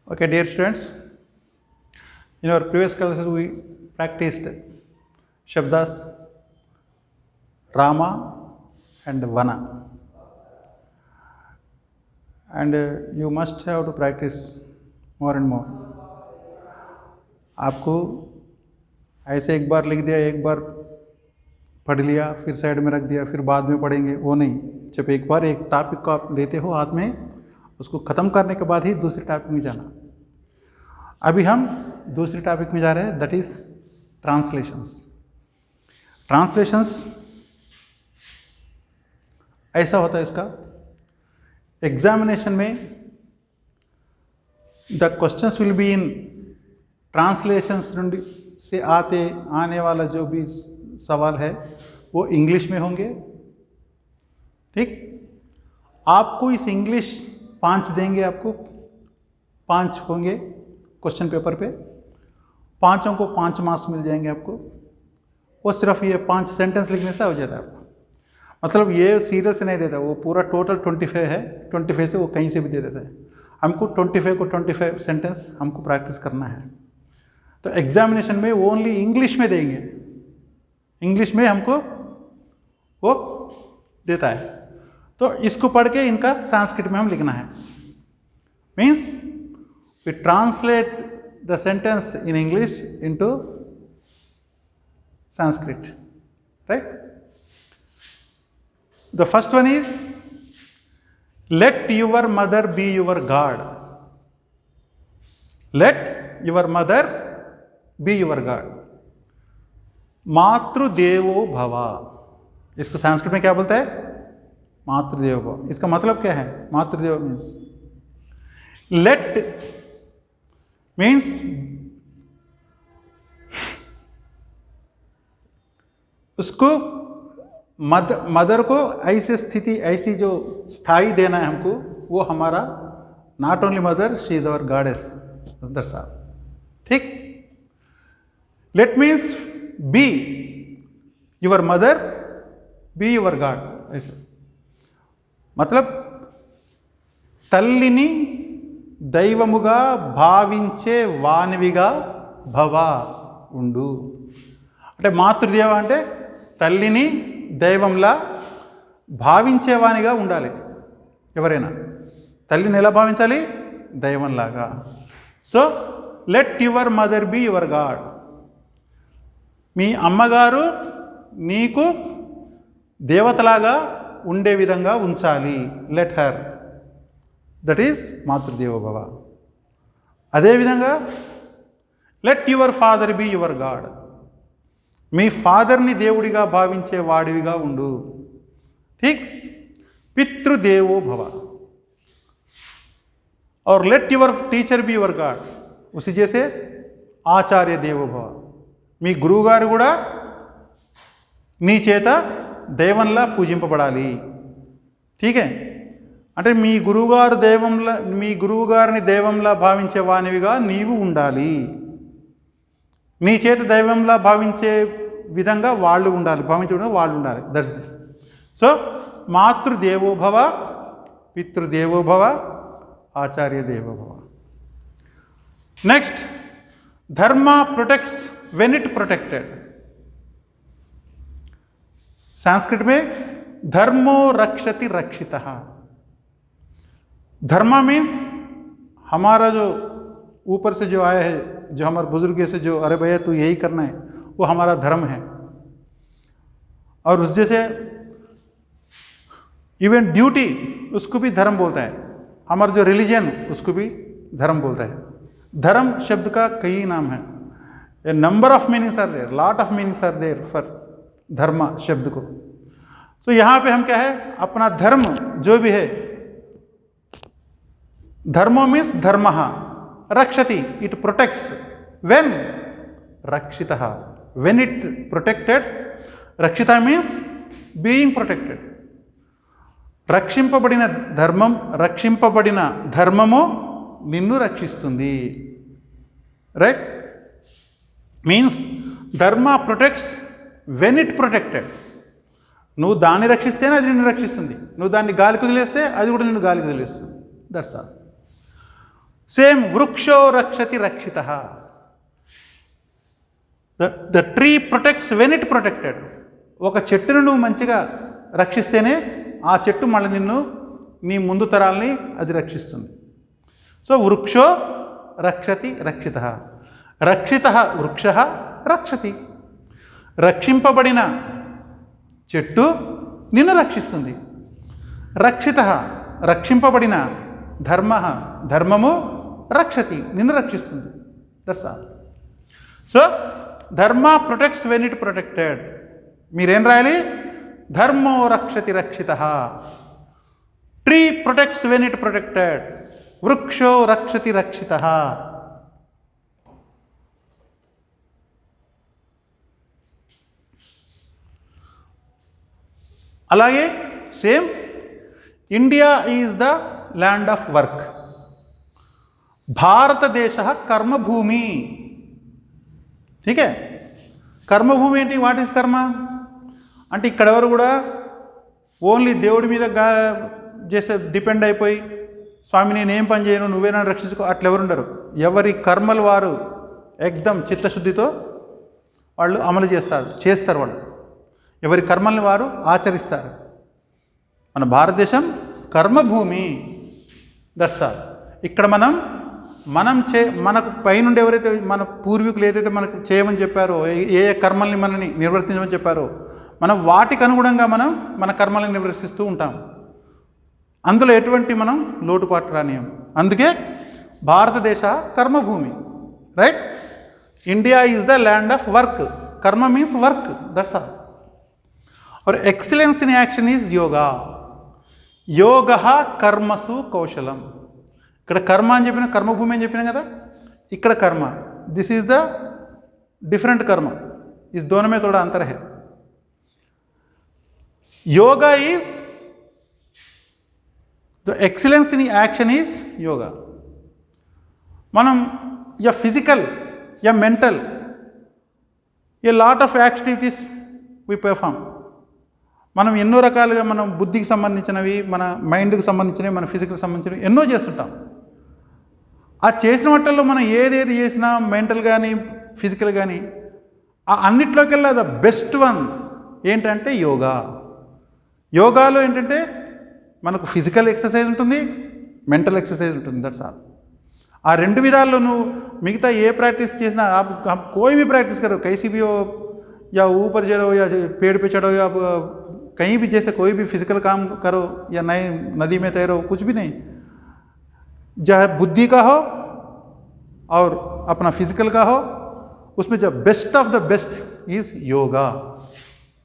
Okay, dear students, in our previous classes we practiced Shabdas, Rama and Vana, and you must have to practice more and more. आपको ऐसे एक बार लिख दिया, एक बार पढ़ लिया, फिर साइड में रख दिया, फिर बाद में पढ़ेंगे, वो नहीं। जब एक बार एक टॉपिक को आप लेते हो हाथ में, उसको ख़त्म करने के बाद ही दूसरे टॉपिक में जाना। अभी हम दूसरे टॉपिक में जा रहे हैं, दैट इज ट्रांसलेशंस। ट्रांसलेशंस ऐसा होता है, इसका एग्जामिनेशन में the questions will be in translations से आने वाला जो भी सवाल है वो इंग्लिश में होंगे। ठीक, आपको इस इंग्लिश 5 देंगे, आपको 5 होंगे क्वेश्चन पेपर पे, 5 को 5 मार्क्स मिल जाएंगे आपको। वो सिर्फ ये 5 सेंटेंस लिखने से हो जाता है आपको, मतलब ये सीरियल से नहीं देता, वो पूरा टोटल 25 है, 25 से वो कहीं से भी दे देता है। हमको 25 को 25 सेंटेंस हमको प्रैक्टिस करना है। तो एग्जामिनेशन में वो ओनली इंग्लिश में देंगे, इंग्लिश में हमको वो देता है। तो इसको पढ़ के इनका संस्कृत में हम लिखना है। Means we translate the sentence in English into Sanskrit, right? The first one is, let your mother be your God. Let your mother be your God. मातृदेवो भवा, इसको संस्कृत में क्या बोलते हैं? मातृदेवो भव। इसका मतलब क्या है? मातृदेव मीन्स let मीन्स उसको मदर को ऐसी स्थिति, ऐसी जो स्थाई देना है हमको, वो हमारा not only mother, she is our goddess, ठीक। Let means be your mother, be your god, ऐसे मतलब తల్లిని దైవముగా భావించే వానివిగా భవ ఉండు. అంటే మాతృదేవ అంటే తల్లిని దైవంలా భావించేవానిగా ఉండాలి. ఎవరైనా తల్లిని ఎలా భావించాలి? దైవంలాగా. So let your mother be your god. మీ అమ్మగారు నీకు దేవతలాగా ఉండే విధంగా ఉంచాలి. లెట్ హర్, దట్ ఈస్ మాతృదేవో భవ. అదేవిధంగా let your father be your god. మీ ఫాదర్ని దేవుడిగా భావించే వాడివిగా ఉండు. ఠీక్. పితృదేవో భవ. और let your teacher be your god. उसी जैसे ఆచార్య దేవో భవ. మీ గురువుగారు కూడా నీ చేత దైవంలా పూజింపబడాలి. ఠీకే. అంటే మీ గురువుగారిని దైవంలా భావించే వానివిగా నీవు ఉండాలి. నీ చేత దైవంలా భావించే విధంగా వాళ్ళు ఉండాలి, భావించే విధంగా వాళ్ళు ఉండాలి. That's it. సో మాతృదేవో భవ, పితృదేవో భవ, ఆచార్య దేవో భవ. నెక్స్ట్, ధర్మ protects when it protected. Sanskrit में धर्मो रक्षति रक्षितः. धर्म मीन्स हमारा जो ऊपर से जो आया है, जो हमारे बुजुर्ग से जो अरे भैया तू यही करना है, वो हमारा धर्म है. और उस जैसे इवन ड्यूटी, उसको भी धर्म बोलता है. हमारा जो रिलीजन, उसको भी धर्म बोलता है. धर्म शब्द का कई नाम है. A number of meanings are there, lot of meanings are there for धर्म शब्द को. तो यहां पे हम क्या है, अपना धर्म जो भी है, धर्मो मीन्स धर्म रक्षति, इट प्रोटेक्ट्स. वेन रक्षितः, वेन इट प्रोटेक्टेड. रक्षिता मीन्स बीइंग प्रोटेक्टेड. రక్షింపబడిన ధర్మము నిన్ను రక్షిస్తుంది. రైట్. మీన్స్ ధర్మ ప్రొటెక్ట్స్ వెన్ ఇట్ ప్రొటెక్టెడ్. నువ్వు దాన్ని రక్షిస్తేనే అది నిన్ను రక్షిస్తుంది. నువ్వు దాన్ని గాలికి వదిలేస్తే అది కూడా నిన్ను గాలికి వదిలేస్తుంది. That's all. సేమ్ వృక్షో రక్షతి రక్షిత. The tree protects when it protected. ఒక చెట్టును నువ్వు మంచిగా రక్షిస్తేనే ఆ చెట్టు మళ్ళీ నిన్ను, నీ ముందు తరాల్ని అది రక్షిస్తుంది. సో వృక్షో రక్షతి రక్షిత. రక్షిత వృక్ష రక్షతి. రక్షింపబడిన చెట్టు నిన్ను రక్షిస్తుంది. రక్షిత రక్షింపబడిన ధర్మము రక్షతి నిన్ను రక్షిస్తుంది. That's all. సో ధర్మ ప్రొటెక్ట్స్ వెన్ ఇట్ ప్రొటెక్టెడ్. మీరేం రాయాలి? ధర్మో రక్షతి రక్షిత. Tree protects when it protected. వృక్షో రక్షతి రక్షిత. అలాగే same India is the land of work. భారతదేశ కర్మభూమి. ఠీకే. కర్మభూమి ఏంటి? వాట్ ఈజ్ కర్మ అంటే ఇక్కడ ఎవరు కూడా ఓన్లీ దేవుడి మీద చేసే డిపెండ్ అయిపోయి స్వామి నేనేం పని చేయను నువ్వే నన్ను రక్షించుకో అట్లా ఎవరు ఉండరు. ఎవరి కర్మలు వారు ఎక్దమ్ చిత్తశుద్ధితో వాళ్ళు అమలు చేస్తారు. వాళ్ళు ఎవరి కర్మల్ని వారు ఆచరిస్తారు. మన భారతదేశం కర్మభూమి. దర్శా ఇక్కడ మనకు పైనుండి ఎవరైతే మన పూర్వీకులు ఏదైతే మనకు చేయమని చెప్పారో, ఏ కర్మల్ని మనని నిర్వర్తించమని చెప్పారో, మనం వాటికి అనుగుణంగా మన కర్మల్ని నిర్వర్తిస్తూ ఉంటాం. అందులో ఎటువంటి మనం లోటుపాటు రానియం. అందుకే భారతదేశ కర్మభూమి. Right. India is the land of work. కర్మ మీన్స్ వర్క్. That's all. और excellence in action is yoga. యోగ కర్మసు కౌశలం. ఇక్కడ కర్మ అని చెప్పిన, కర్మభూమి అని చెప్పిన కదా, ఇక్కడ కర్మ. దిస్ ఈజ్ ద डिफरेंट कर्म. इस दोनों में थोड़ा अंतर है. Yoga is the excellence in action is yoga. మనం या फिजिकल या मेंटल ये lot of activities we perform. మనం ఎన్నో రకాలుగా మనం బుద్ధికి సంబంధించినవి, మన మైండ్కి సంబంధించినవి, మన ఫిజికల్కి సంబంధించినవి ఎన్నో చేస్తుంటాం. ఆ చేసిన వాటిల్లో మనం ఏదేది చేసినా మెంటల్ కానీ ఫిజికల్ కానీ ఆ అన్నిట్లోకెల్లా ద బెస్ట్ వన్ ఏంటంటే యోగా. యోగాలో ఏంటంటే మనకు ఫిజికల్ ఎక్సర్సైజ్ ఉంటుంది, మెంటల్ ఎక్సర్సైజ్ ఉంటుంది. That's all. ఆ రెండు విధాల్లో నువ్వు మిగతా ఏ ప్రాక్టీస్ చేసినా कोई भी प्रैक्टिस करो, कैसी भी हो, या ऊपर चढ़ो या पेड़ पे चढ़ो या कहीं भी, जैसे कोई भी फिजिकल काम करो या नए नदी में तैरो, कुछ भी नहीं, चाहे बुद्धि का हो और अपना फिजिकल का हो, उसमें जो best of the best is yoga.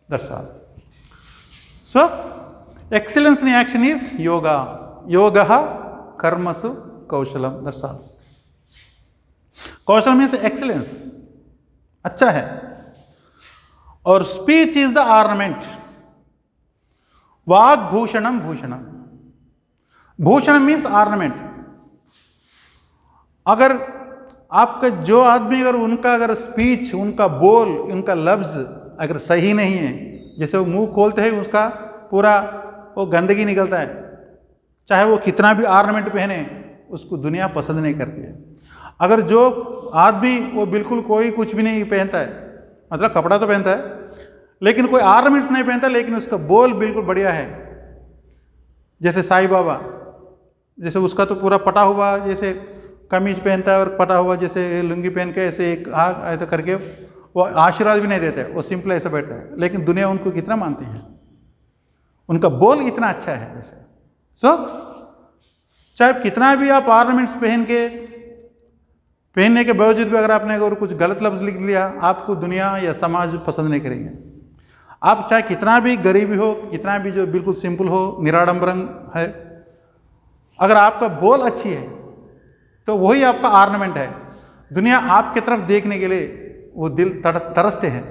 That's all. So excellence in action is yoga. योगः कर्मसु कौशलम. That's all. कौशल मीन्स एक्सीलेंस, अच्छा है. और स्पीच इज द ऑर्नामेंट. वाग भूषणम भूषणम. भूषण मीन्स ऑर्नामेंट. अगर आपका जो आदमी अगर स्पीच, उनका बोल, उनका लफ्ज़ अगर सही नहीं है, जैसे वो मुंह खोलते हैं उसका पूरा वो गंदगी निकलता है, चाहे वो कितना भी ऑर्नामेंट पहने उसको दुनिया पसंद नहीं करती है. अगर जो आदमी वो बिल्कुल कोई कुछ भी नहीं पहनता है, मतलब कपड़ा तो पहनता है लेकिन कोई ऑर्नामेंट्स नहीं पहनता, लेकिन उसका बोल बिल्कुल बढ़िया है, जैसे साईं बाबा, जैसे उसका तो पूरा पटा हुआ, जैसे कमीज पहनता है और पटा हुआ जैसे लुंगी पहन के ऐसे एक हाथ ऐसा करके वो आशीर्वाद भी नहीं देते, वो सिंपल ऐसे बैठता है, लेकिन दुनिया उनको कितना मानती है, उनका बोल इतना अच्छा है. जैसे सो चाहे कितना भी आप ऑर्नामेंट्स पहनने के बावजूद भी अगर आपने अगर कुछ गलत लफ्ज़ लिख लिया, आपको दुनिया या समाज पसंद नहीं करेंगे. आप चाहे कितना भी गरीबी हो, कितना भी जो बिल्कुल सिंपल हो, निराडंबरंग है, अगर आपका बोल अच्छी है तो वही आपका ऑर्नामेंट है. दुनिया आपके तरफ देखने के लिए वो दिल तरसते हैं.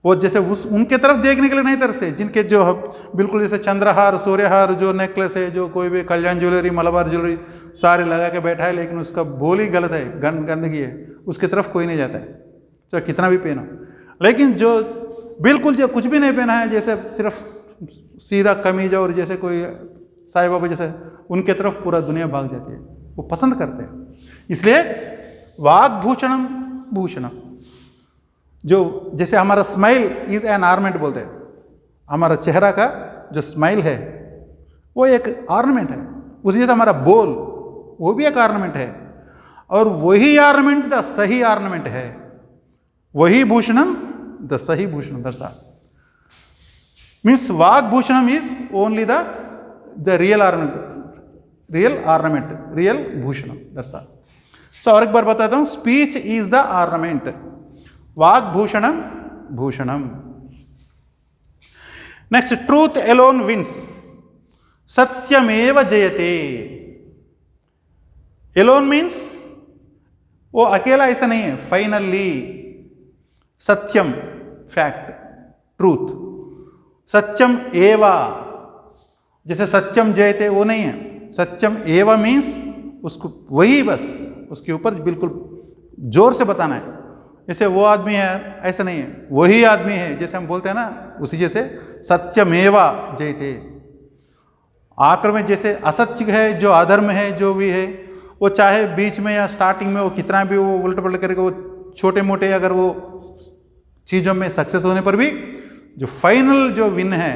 वो जैसे उनके तरफ देखने के लिए नहीं तरसते जिनके जो बिल्कुल जैसे चंद्रहार, सूर्यहार, जो नेकलेस है, जो कोई भी कल्याण ज्वेलरी, मलाबार ज्वेलरी सारे लगा के बैठा है, लेकिन उसका बोल ही गलत है, गंदगी है, उसकी तरफ कोई नहीं जाता है चाहे कितना भी पहनो. लेकिन जो बिल्कुल जो कुछ भी नहीं पहना है, जैसे सिर्फ सीधा कमीज और जैसे कोई साईं बाबा जैसे, उनके तरफ पूरा दुनिया भाग जाती है. वो पसंद करते हैं। इसलिए वाग्भूषणम भूषणम, जो जैसे हमारा स्माइल इज एन ऑर्नामेंट बोलते हैं, हमारा चेहरा का जो स्माइल है वो एक ऑर्नामेंट है। उसी जैसे हमारा बोल वो भी एक ऑर्नामेंट है, और वही ऑर्नामेंट द सही ऑर्नामेंट है, वही भूषणम द सही भूषणम दर्शा मीन्स वाग्भूषणम is only the real ornament, real भूषणम दर्शा। सो और एक बार बताता हूं, स्पीच इज द ऑर्नामेंट, वाग्भूषणम भूषणम। नेक्स्ट, ट्रूथ एलोन विंस, सत्यमेव जयते। एलोन मीन्स वो अकेला ऐसा नहीं है, फाइनली सत्यम फैक्ट, ट्रूथ, सत्यम एवा, जैसे सत्यम जयते वो नहीं है, सत्यम एवा मीन्स उसको वही बस उसके ऊपर बिल्कुल जोर से बताना है। जैसे वो आदमी है ऐसा नहीं है, वही आदमी है, जैसे हम बोलते हैं ना, उसी जैसे सत्यमेवा जयते। आखिर में जैसे असत्य है, जो अधर्म है, जो भी है, वो चाहे बीच में या स्टार्टिंग में वो कितना भी वो उल्ट पलट करके वो छोटे मोटे अगर वो चीज़ों में सक्सेस होने पर भी जो फाइनल जो विन है,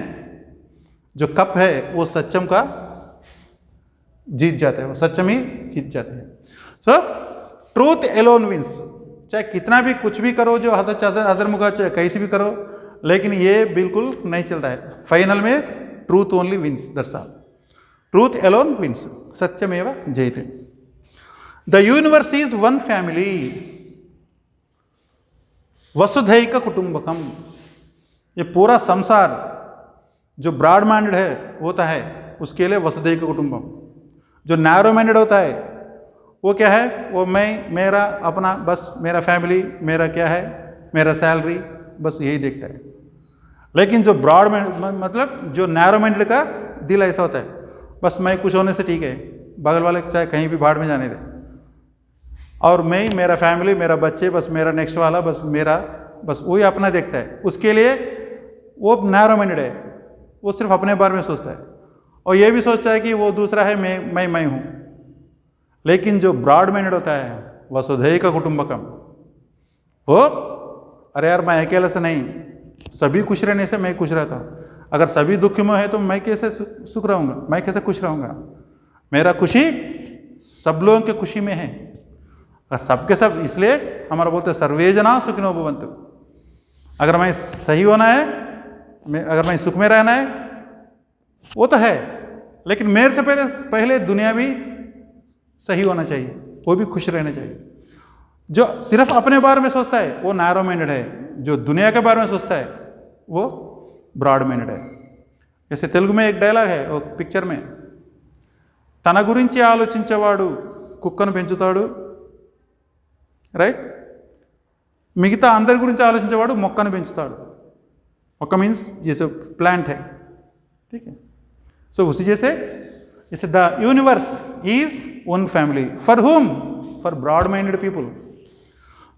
जो कप है, वो सत्यम का जीत जाता है, वो सत्यम ही जीत जाते हैं। सो ट्रूथ एलोन विंस, चाहे कितना भी कुछ भी करो, जो हसत अधर्म का चाहे कैसे भी करो, लेकिन ये बिल्कुल नहीं चलता है। फाइनल में truth only wins, that's all. Truth alone wins, सत्यमेव जयते। The universe is one family, वसुधैक कुटुंबकम। ये पूरा संसार जो ब्रॉड माइंडेड है होता है उसके लिए वसुधैक कुटुंबम। जो नैरो माइंडेड होता है वो क्या है, वो मैं, मेरा अपना, बस मेरा फैमिली, मेरा क्या है, मेरा सैलरी, बस यही देखता है। लेकिन जो ब्रॉड मतलब जो नैरो माइंडेड का दिल ऐसा होता है, बस मैं कुछ होने से ठीक है, बगल वाले चाहे कहीं भी भाड़ में जाने दे, और मैं, मेरा फैमिली, मेरा बच्चे, बस मेरा नेक्स्ट वाला, बस मेरा, बस वही अपना देखता है। उसके लिए वो नैरो माइंडेड है, वो सिर्फ अपने बारे में सोचता है, और ये भी सोचता है कि वो दूसरा है, मैं हूँ। लेकिन जो ब्रॉड माइंडेड होता है, वसुधैक कुटुंबकम, वो अरे यार मैं अकेले से नहीं, सभी खुश रहने से मैं खुश रहता हूँ। अगर सभी दुख में है तो मैं कैसे सुख रहूँगा, मैं कैसे खुश रहूँगा। मेरा खुशी सब लोगों के खुशी में है, सबके सब, इसलिए हमारा बोलते हैं सर्वे जना सुखिनो भवन्तु। अगर मैं सही होना है, अगर मैं सुख में रहना है, वो तो है, लेकिन मेरे से पहले दुनिया भी सही होना चाहिए, वो भी खुश रहना चाहिए। जो सिर्फ अपने बारे में सोचता है वो नैरो माइंडेड है, जो दुनिया के बारे में सोचता है वो ब्रॉड माइंडेड है। जैसे तेलुगु में एक डायलॉग है वो पिक्चर में, తన గురించి ఆలోచించేవాడు కుక్కను పెంచుతాడు, రైట్, మిగతా అందరి గురించి ఆలోచించేవాడు మొక్కను పెంచుతాడు। మొక్క मीन्स जैसे प्लांट है, ठीक है। सो उसी जैसे the universe is one family, for whom, for broad minded people.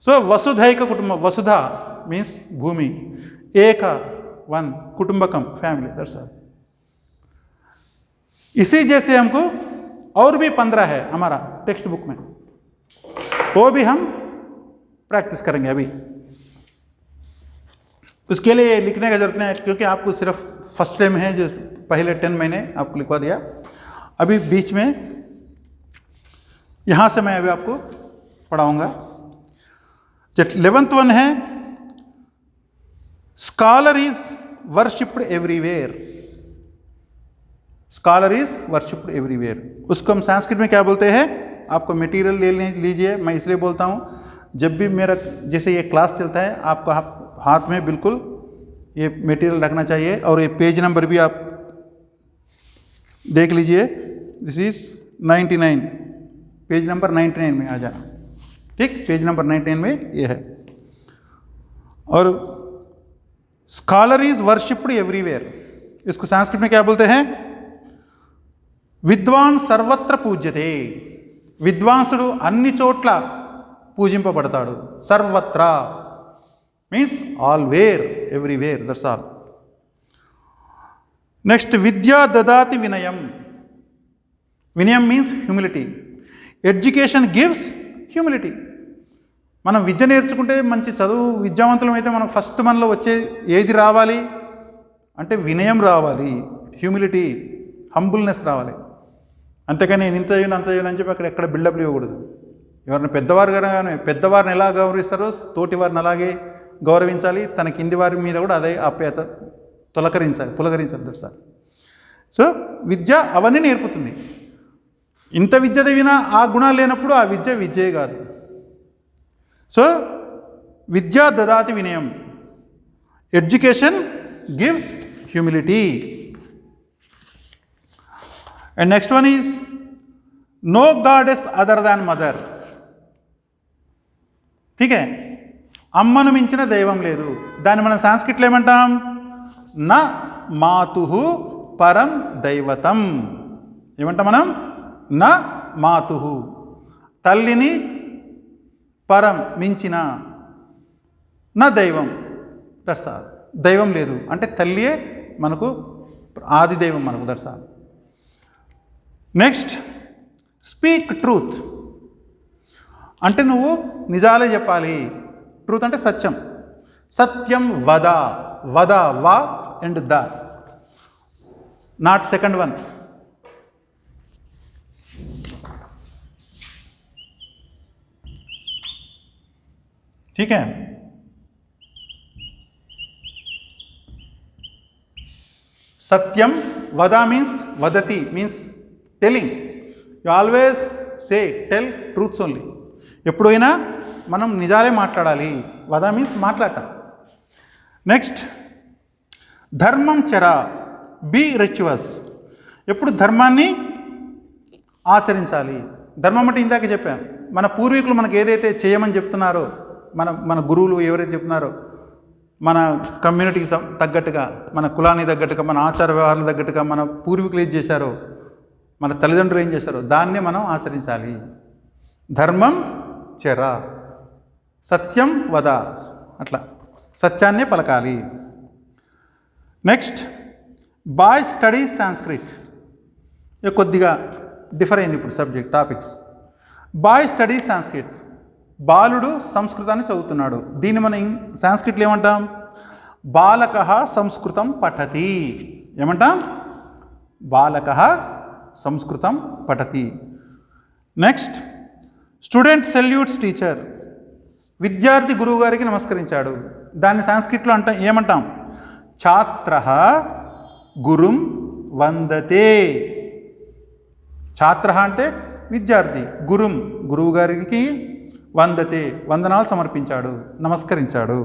So वसुधैक कुटुंब, वसुधा मीन्स भूमि, एक वन, कुटुंबकम फैमिली, दैट्स ऑल। इसी जैसे हमको और भी 15 है हमारा टेक्स्ट बुक में, वो भी हम प्रैक्टिस करेंगे अभी। उसके लिए लिखने का जरूरत नहीं है, क्योंकि आपको सिर्फ फर्स्ट टाइम है, जो पहले 10 महीने आपको लिखवा दिया। अभी बीच में यहाँ से मैं अभी आपको पढ़ाऊँगा। जो 11th वन है, scholar is worshipped everywhere, scholar is worshipped everywhere. उसको हम संस्कृत में क्या बोलते हैं, आपको मटेरियल ले लीजिए। मैं इसलिए बोलता हूँ, जब भी मेरा जैसे ये क्लास चलता है, आपका हाथ में बिल्कुल ये मटेरियल रखना चाहिए, और ये पेज नंबर भी आप देख लीजिए। दिस इज 99, पेज नंबर 99 में आ जाना, ठीक, पेज नंबर 99 में ये है। और स्कॉलर इज वर्शिप्ड एवरीवेयर, इसको संस्कृत में क्या बोलते हैं, విద్వాన్ సర్వత్ర పూజ్యతే, విద్వాంసుడు అన్ని చోట్ల పూజింపబడతాడు। సర్వత్ర means always, everywhere, that's all. Next, విద్యా దదాతి వినయం, వినయం means humility. Education gives humility. మనం విద్య నేర్చుకుంటే మంచి చదువు విద్యావంతులం అయితే మనకు ఫస్ట్ మనలో వచ్చే ఏది రావాలి అంటే వినయం రావాలి, హ్యూమిలిటీ, హంబుల్నెస్ రావాలి. అంతేకాని నేను ఇంత అయ్యాను అంత అయ్యాను అని చెప్పి అక్కడ ఎక్కడ బిల్డప్లు ఇవ్వకూడదు. ఎవరిని పెద్దవారిని ఎలా గౌరవిస్తారో తోటి వారిని అలాగే గౌరవించాలి, తన కింది వారి మీద కూడా అదే ఆప్యాయత పులకరించాలి సార్. సో విద్య అవన్నీ నేర్పుతుంది. ఇంత విద్య చదివినా ఆ గుణాలు లేనప్పుడు ఆ విద్యే కాదు. సో విద్యా దదాతి వినయం, education gives humility. And next one is no goddess other than mother. ఠీకే, అమ్మను మించిన దైవం లేదు. దాన్ని మనం సంస్కృతిలో ఏమంటాం? నా మాతుః పరం దైవతం. ఏమంటాం మనం? నా మాతుః, తల్లిని పరం మించిన, నా దైవం, దట్స్ ఆల్. దైవం లేదు అంటే తల్లియే మనకు ఆది దైవం మనకు, that's all. Next speak truth అంటే నువ్వు నిజాలే చెప్పాలి. ట్రూత్ అంటే సత్యం. సత్యం వద, వా అండ్ ద, నాట్ సెకండ్ వన్. ठीक है. सत्यम वदा मीन्स वदति means telling. You always say tell truths only. ఎప్పుడైనా మనం నిజాలే మాట్లాడాలి. వదా మీన్స్ మాట్లాడటం. నెక్స్ట్ ధర్మం చర, బీ రిచువస్. ఎప్పుడు ధర్మాన్ని ఆచరించాలి. ధర్మం అంటే ఇందాక చెప్పాం, మన పూర్వీకులు మనకు ఏదైతే చేయమని చెప్తున్నారో, మన గురువులు ఎవరైతే చెప్తున్నారో, మన కమ్యూనిటీకి తగ్గట్టుగా, మన కులానికి తగ్గట్టుగా, మన ఆచార వ్యవహారాలకు తగ్గట్టుగా మన పూర్వీకులు ఏం చేశారో, మన తల్లిదండ్రులు ఏం చేశారో దాన్నే మనం ఆచరించాలి. ధర్మం చెర, సత్యం వద, అట్లా సత్యాన్నే పలకాలి. Next boy studies Sanskrit. కొద్దిగా డిఫర్ అయింది ఇప్పుడు subject topics. Boy studies Sanskrit, బాలుడు సంస్కృతాన్ని చదువుతున్నాడు. దీన్ని మనం సాంస్క్రిట్లో ఏమంటాం? బాలకః సంస్కృతం పఠతి. ఏమంటాం? బాలకః సంస్కృతం పఠతి. Next student salutes teacher. విద్యార్థి గురువు గారికి నమస్కరించాడు. దాన్ని సాంస్క్రిట్లో ఏమంటాం? ఛాత్రః గురుం వందతే. ఛాత్రః అంటే విద్యార్థి, గురుం గురువు గారికి, వందతే వందనాలు సమర్పించాడు, నమస్కరించాడు.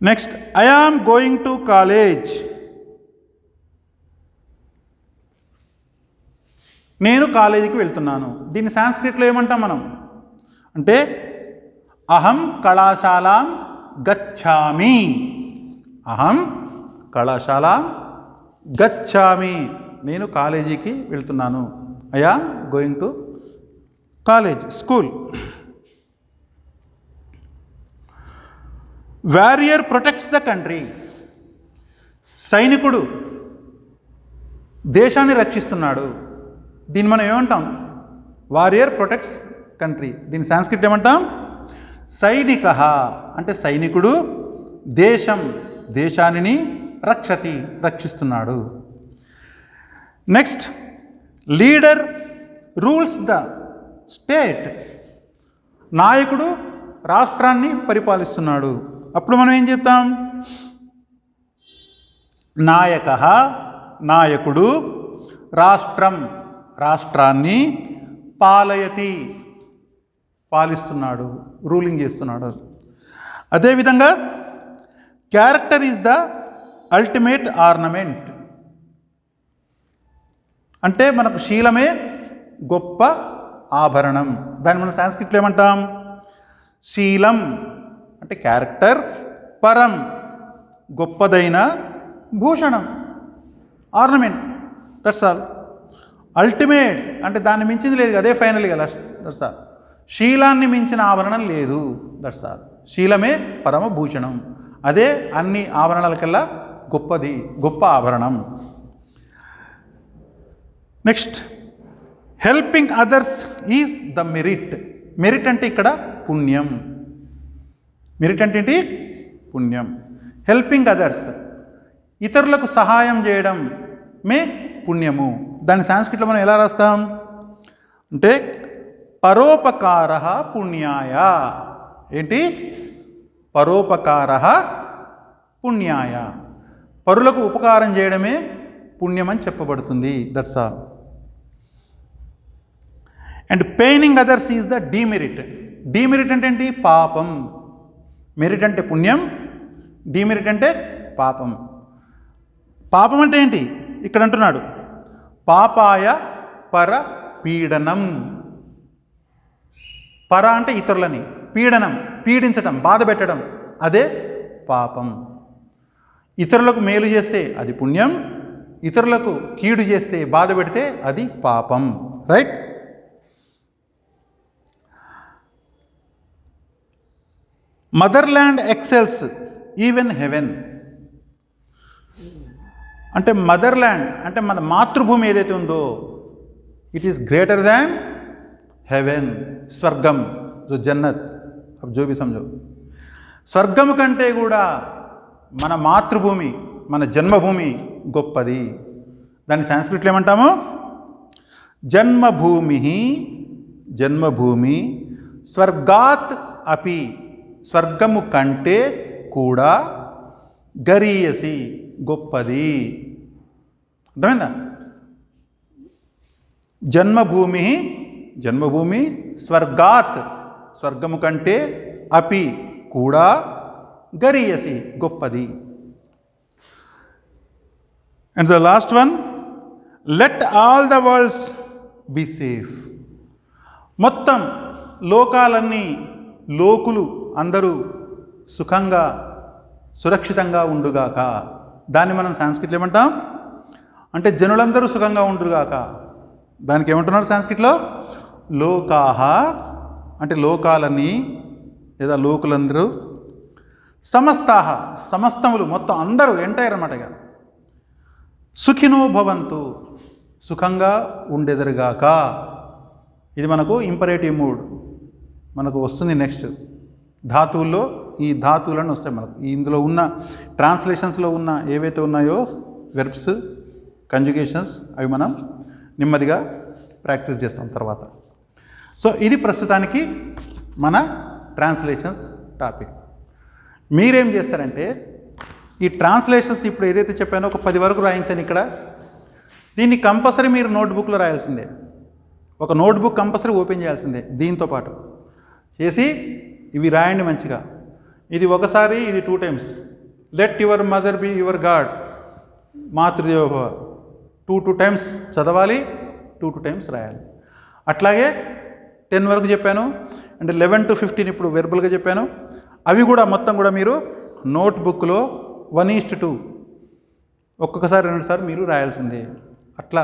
Next I am going to college. నేను కాలేజీకి వెళ్తున్నాను. దీన్ని సాంస్క్రిట్లో ఏమంటాం మనం అంటే అహం కళాశాలాం గచ్ఛామి. అహం కళాశాలాం గచ్ఛామి, నేను కాలేజీకి వెళ్తున్నాను. I am going to college, school. Warrior protects the country. సైనికుడు దేశాన్ని రక్షిస్తున్నాడు. దీన్ని మనం ఏమంటాం? Warrior protects country. దీని సాంస్క్రిట్ ఏమంటాం? సైనికః అంటే సైనికుడు, దేశాన్ని రక్షిస్తున్నాడు. Next leader rules the state. నాయకుడు రాష్ట్రాన్ని పరిపాలిస్తున్నాడు. అప్పుడు మనం ఏం చెప్తాం? నాయకః నాయకుడు, రాష్ట్రాన్ని, పాలయతి పాలిస్తున్నాడు, రూలింగ్ చేస్తున్నాడు. అదేవిధంగా character is the ultimate ornament. అంటే మనకు శీలమే గొప్ప ఆభరణం. దాన్ని మనం సంస్కృతిలో ఏమంటాం? శీలం అంటే క్యారెక్టర్, పరం గొప్పదైన, భూషణం ఆర్నమెంట్, దట్స్ ఆల్. అల్టిమేట్ అంటే దాన్ని మించింది లేదు, అదే ఫైనల్ కదా, దట్స్ ఆల్. శీలాన్ని మించిన ఆభరణం లేదు, దట్స్ ఆల్. శీలమే పరమభూషణం, అదే అన్ని ఆభరణాలకల్లా గొప్ప ఆభరణం. Next helping others is the merit. Merit అంటే ఇక్కడ పుణ్యం. మెరిట్ అంటే ఏంటి? పుణ్యం. హెల్పింగ్ అదర్స్, ఇతరులకు సహాయం చేయడం మే పుణ్యము. దాని సాంస్క్రిట్లో మనం ఎలా రాస్తాం అంటే పరోపకార పుణ్యాయ. ఏంటి? పరోపకార పుణ్యాయ. పరులకు ఉపకారం చేయడమే పుణ్యం అని చెప్పబడుతుంది. That's all. And paining others is the demerit. Demerit అంటే ఏంటి? పాపం. మెరిట్ అంటే పుణ్యం, డీమెరిట్ అంటే పాపం. పాపం అంటే ఏంటి? ఇక్కడ అంటున్నాడు పాపాయ పర పీడనం. పర అంటే ఇతరులని, పీడనం పీడించటం, బాధ పెట్టడం, అదే పాపం. ఇతరులకు మేలు చేస్తే అది పుణ్యం, ఇతరులకు కీడు చేస్తే బాధ పెడితే అది పాపం. Right? Motherland excels even heaven. అంటే మదర్ల్యాండ్ అంటే మన మాతృభూమి ఏదైతే ఉందో it is greater than heaven. స్వర్గం जो जन्नत, अब जो भी समझो, స్వర్గం కంటే కూడా మన మాతృభూమి, మన జన్మభూమి గొప్పది. దాన్ని సంస్కృతిలో ఏమంటాము? జన్మభూమి. జన్మభూమి స్వర్గాత్ అపి, స్వర్గము కంటే కూడా గరీయసి, గొప్పది. అర్థమైందా? జన్మభూమి, జన్మభూమి స్వర్గాత్, స్వర్గము కంటే అపి కూడా గరీయసి, గొప్పది. And the last one, let all the world's be safe. మొత్తం లోకాలన్నీ, లోకులు అందరూ సుఖంగా సురక్షితంగా ఉండుగాక. దాన్ని మనం సంస్కృతిలో ఏమంటాం అంటే జనులందరూ సుఖంగా ఉండుగాక. దానికి ఏమంటున్నారు సంస్కృతిలో? లోకాహ అంటే లోకాలని లేదా లోకులందరూ, సమస్తాహ సమస్తములు మొత్తం అందరూ ఎంటైర్ అన్నమాటగా, సుఖినో భవంతు సుఖంగా ఉండెదరుగాక. ఇది మనకు ఇంపరేటివ్ మూడ్ మనకు వస్తుంది. నెక్స్ట్ ధాతువుల్లో ఈ ధాతువులను వస్తాయి మనకు. ఇందులో ఉన్న ట్రాన్స్లేషన్స్లో ఉన్న ఏవైతే ఉన్నాయో వెర్బ్స్, కంజుగేషన్స్, అవి మనం నెమ్మదిగా ప్రాక్టీస్ చేస్తాం తర్వాత. సో ఇది ప్రస్తుతానికి మన ట్రాన్స్లేషన్స్ టాపిక్. మీరేం చేస్తారంటే ఈ ట్రాన్స్లేషన్స్ ఇప్పుడు ఏదైతే చెప్పానో ఒక 10 వరకు రాయించాను ఇక్కడ. దీన్ని కంపల్సరీ మీరు నోట్బుక్లో రాయాల్సిందే. ఒక నోట్బుక్ కంపల్సరీ ఓపెన్ చేయాల్సిందే. దీంతో పాటు చేసి ఇవి రాయండి మంచిగా. ఇది ఒకసారి, ఇది 2 times. Let your mother be your God, మాతృదేవోభవ 2 times చదవాలి, 2 times రాయాలి. అట్లాగే 10 వరకు చెప్పాను, అండ్ 11 to 15 ఇప్పుడు వెర్బల్గా చెప్పాను. అవి కూడా మొత్తం కూడా మీరు నోట్బుక్లో 1:2 ఒక్కొక్కసారి 2 సార్లు మీరు రాయాల్సిందే. అట్లా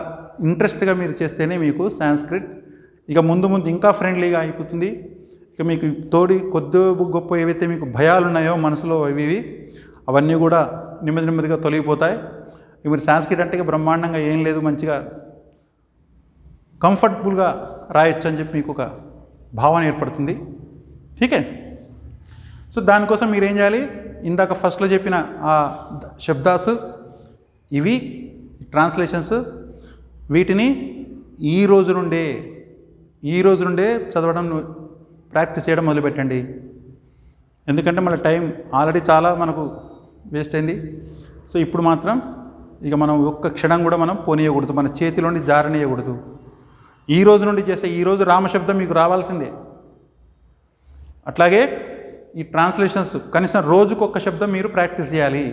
ఇంట్రెస్ట్గా మీరు చేస్తేనే మీకు సాంస్క్రిట్ ఇక ముందు ముందు ఇంకా ఫ్రెండ్లీగా అయిపోతుంది. ఇక మీకు తోడి కొద్ది గొప్ప ఏవైతే మీకు భయాలు ఉన్నాయో మనసులో ఇవి అవన్నీ కూడా నెమ్మదిగా తొలగిపోతాయి. ఇక మీరు సాంస్క్రిట్ అంటే బ్రహ్మాండంగా ఏం లేదు, మంచిగా కంఫర్టబుల్గా రాయొచ్చు అని చెప్పి మీకు ఒక భావన ఏర్పడుతుంది. ఠీకే? సో దానికోసం మీరు ఏం చేయాలి? ఇందాక ఫస్ట్లో చెప్పిన ఆ శబ్దాసు, ఇవి ట్రాన్స్లేషన్స్, వీటిని ఈ రోజు నుండే చదవడం ప్రాక్టీస్ చేయడం మొదలుపెట్టండి. ఎందుకంటే మన టైం ఆల్రెడీ చాలా మనకు వేస్ట్ అయింది. సో ఇప్పుడు మాత్రం ఇక మనం ఒక్క క్షణం కూడా మనం పోనీయకూడదు, మన చేతిలోండి జారనీయకూడదు. ఈ రోజు నుండి చేసే ఈరోజు రామశబ్దం మీకు రావాల్సిందే. అట్లాగే ఈ ట్రాన్స్లేషన్స్ కనీసం రోజుకొక శబ్దం మీరు ప్రాక్టీస్ చేయాలి.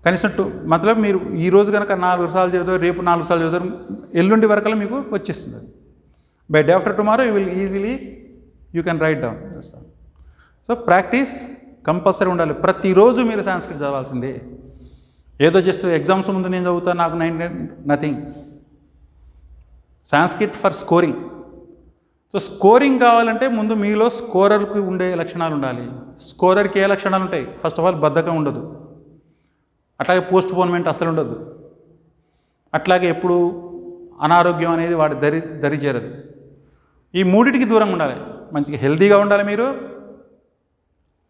కనీసం మతలబ్ మీరు ఈరోజు కనుక 4 సార్లు చదువుతారు, రేపు 4 సార్లు చదువుతారు, ఎల్లుండి వరకల్లా మీకు వచ్చేస్తుంది. By day after tomorrow you will easily you can write down. So practice compulsory ఉండాలి. ప్రతిరోజు మీరు సాంస్క్రిట్ చదవాల్సిందే. ఏదో జస్ట్ ఎగ్జామ్స్ ముందు నేను చదువుతా నాకు 99 nothing. Sanskrit for scoring. So scoring కావాలంటే ముందు మీలో స్కోరర్కి ఉండే లక్షణాలు ఉండాలి. స్కోరర్కి ఏ లక్షణాలు ఉంటాయి? ఫస్ట్ ఆఫ్ ఆల్ బద్ధకం ఉండదు, అట్లాగే పోస్ట్ పోన్మెంట్ అసలు ఉండదు, అట్లాగే ఎప్పుడు అనారోగ్యం అనేది వాడి దరి చేరదు. ఈ మూడిటికి దూరంగా ఉండాలి. మంచిగా హెల్తీగా ఉండాలి మీరు,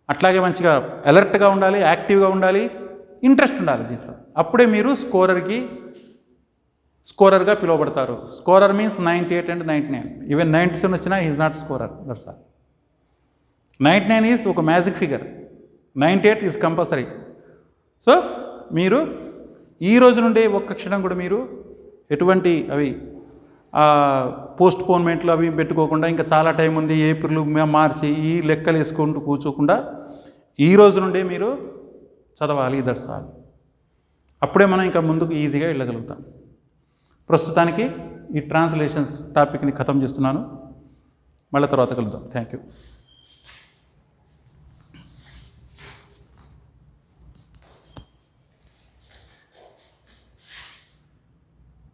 అట్లాగే మంచిగా అలర్ట్గా ఉండాలి, యాక్టివ్గా ఉండాలి, ఇంట్రెస్ట్ ఉండాలి దీంట్లో. అప్పుడే మీరు స్కోరర్గా పిలువబడతారు. Scorer means 98 and 99. ఈవెన్ 97 వచ్చినా is not scorer. That's all. 99 is ఒక magic figure, 98 is compulsory. So మీరు ఈ రోజు నుండే ఒక్క క్షణం కూడా మీరు ఎటువంటి అవి పోస్ట్ పోన్మెంట్లు అవి పెట్టుకోకుండా, ఇంకా చాలా టైం ఉంది, ఏప్రిల్ మార్చి ఈ లెక్కలు వేసుకుంటూ కూర్చోకుండా ఈ రోజు నుండే మీరు చదవాలి. That's all. అప్పుడే మనం ఇంకా ముందుకు ఈజీగా వెళ్ళగలుగుతాం. ప్రస్తుతానికి ఈ ట్రాన్స్లేషన్స్ టాపిక్ని ఖతం చేస్తున్నాను. మళ్ళీ తర్వాత కలుద్దాం. Thank you.